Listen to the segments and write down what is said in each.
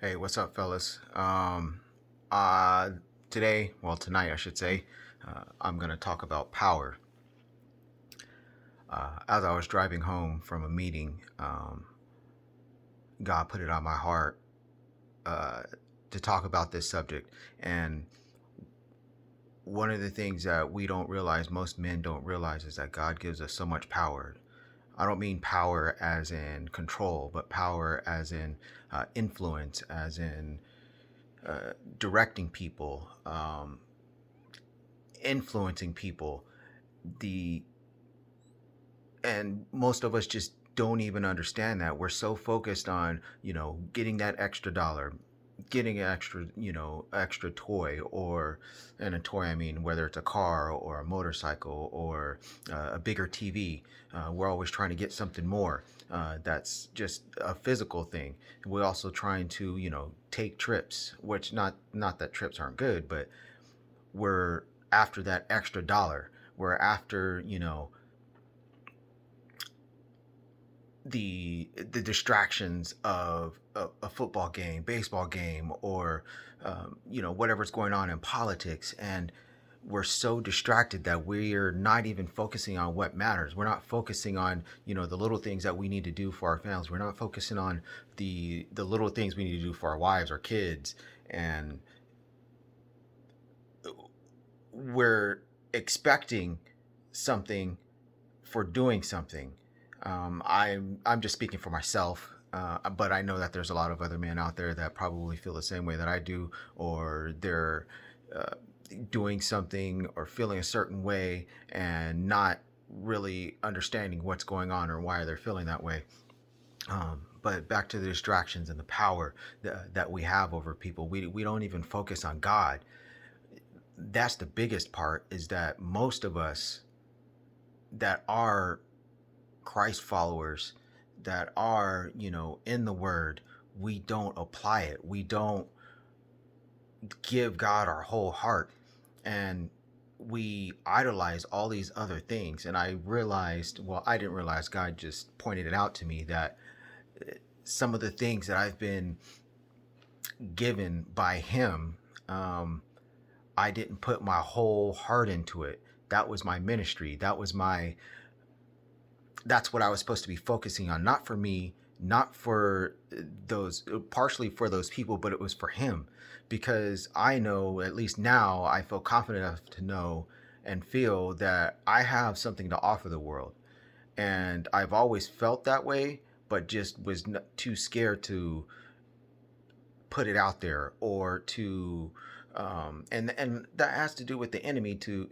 Hey, what's up, fellas? Uh, Today, well, tonight, I should say, I'm going to talk about power. As I was driving home from a meeting, God put it on my heart uh, to talk about this subject. And one of the things that we don't realize, most men don't realize, is that God gives us so much power. I don't mean power as in control, but power as in influence, as in directing people, influencing people. The and most of us just don't even understand that. We're so focused on, getting that extra dollar, getting an extra, extra toy, or, and a toy, I mean, whether it's a car or a motorcycle or a bigger TV. We're always trying to get something more. That's just a physical thing. We're also trying to, take trips, which not that trips aren't good, but we're after that extra dollar. We're after, the distractions of a football game, baseball game, or whatever's going on in politics, and we're so distracted that we're not even focusing on what matters. We're not focusing on the little things that we need to do for our families. We're not focusing on the little things we need to do for our wives or kids, and we're expecting something for doing something. I'm just speaking for myself, but I know that there's a lot of other men out there that probably feel the same way that I do, or they're uh, doing something or feeling a certain way and not really understanding what's going on or why they're feeling that way. But back to the distractions and the power that we have over people, we don't even focus on God. That's the biggest part, is that most of us that are Christ followers, that are, in the word, we don't apply it. We don't give God our whole heart. And we idolize all these other things. And I realized, well, I didn't realize, God just pointed it out to me, that some of the things that I've been given by Him, um, I didn't put my whole heart into it. That was my ministry. That's what I was supposed to be focusing on, not for me, not for those, partially for those people, but it was for him. Because I know, at least now, I feel confident enough to know and feel that I have something to offer the world. And I've always felt that way, but just was too scared to put it out there, or to, and that has to do with the enemy, to,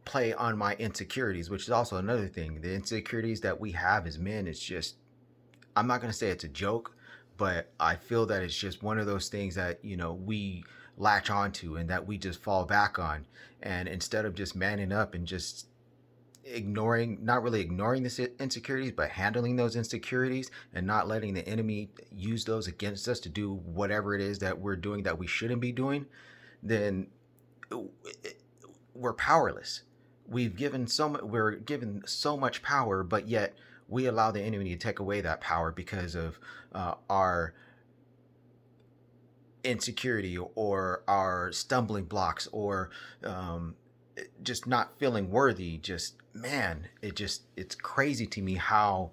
play on my insecurities, which is also another thing. The insecurities that we have as men, it's just, I'm not going to say it's a joke, but I feel that it's just one of those things that, we latch onto and that we just fall back on. And instead of just manning up and just ignoring, not really ignoring the insecurities, but handling those insecurities and not letting the enemy use those against us to do whatever it is that we're doing that we shouldn't be doing, then we're powerless. We're given so much power, but yet we allow the enemy to take away that power because of our insecurity or our stumbling blocks, or um, just not feeling worthy. Just, man, it's crazy to me how,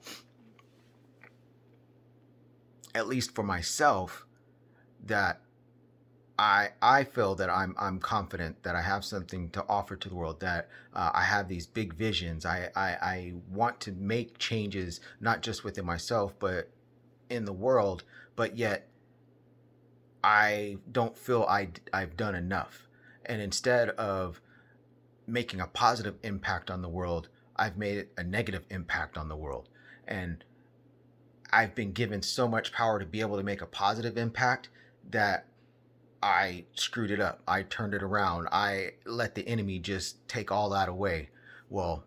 at least for myself, that I feel that I'm confident that I have something to offer to the world. That I have these big visions. I want to make changes, not just within myself, but in the world. But yet I don't feel I've done enough. And instead of making a positive impact on the world, I've made it a negative impact on the world. And I've been given so much power to be able to make a positive impact, that I screwed it up. I turned it around. I let the enemy just take all that away. Well,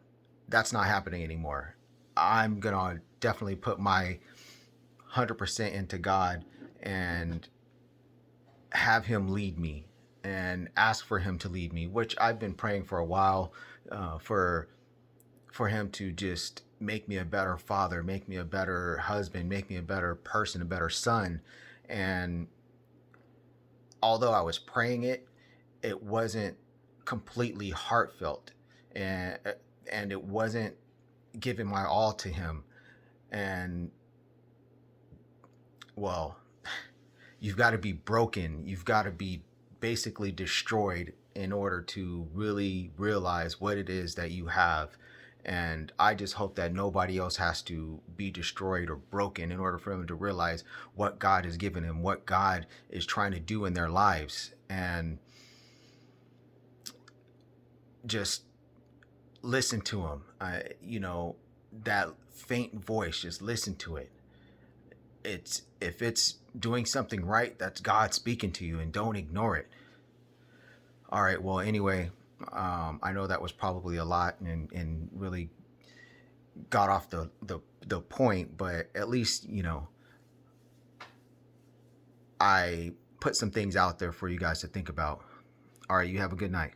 that's not happening anymore. I'm going to definitely put my 100% into God and have Him lead me, and ask for Him to lead me, which I've been praying for a while, for Him to just make me a better father, make me a better husband, make me a better person, a better son. And although I was praying it, it wasn't completely heartfelt, and it wasn't giving my all to him. And well, you've got to be broken. You've got to be basically destroyed in order to really realize what it is that you have. And I just hope that nobody else has to be destroyed or broken in order for them to realize what God has given them, what God is trying to do in their lives. And just listen to him. That faint voice, just listen to it. It's if it's doing something right, that's God speaking to you, and don't ignore it. All right. Well, anyway, I know that was probably a lot, and really got off the point, but at least I put some things out there for you guys to think about. All right. You have a good night.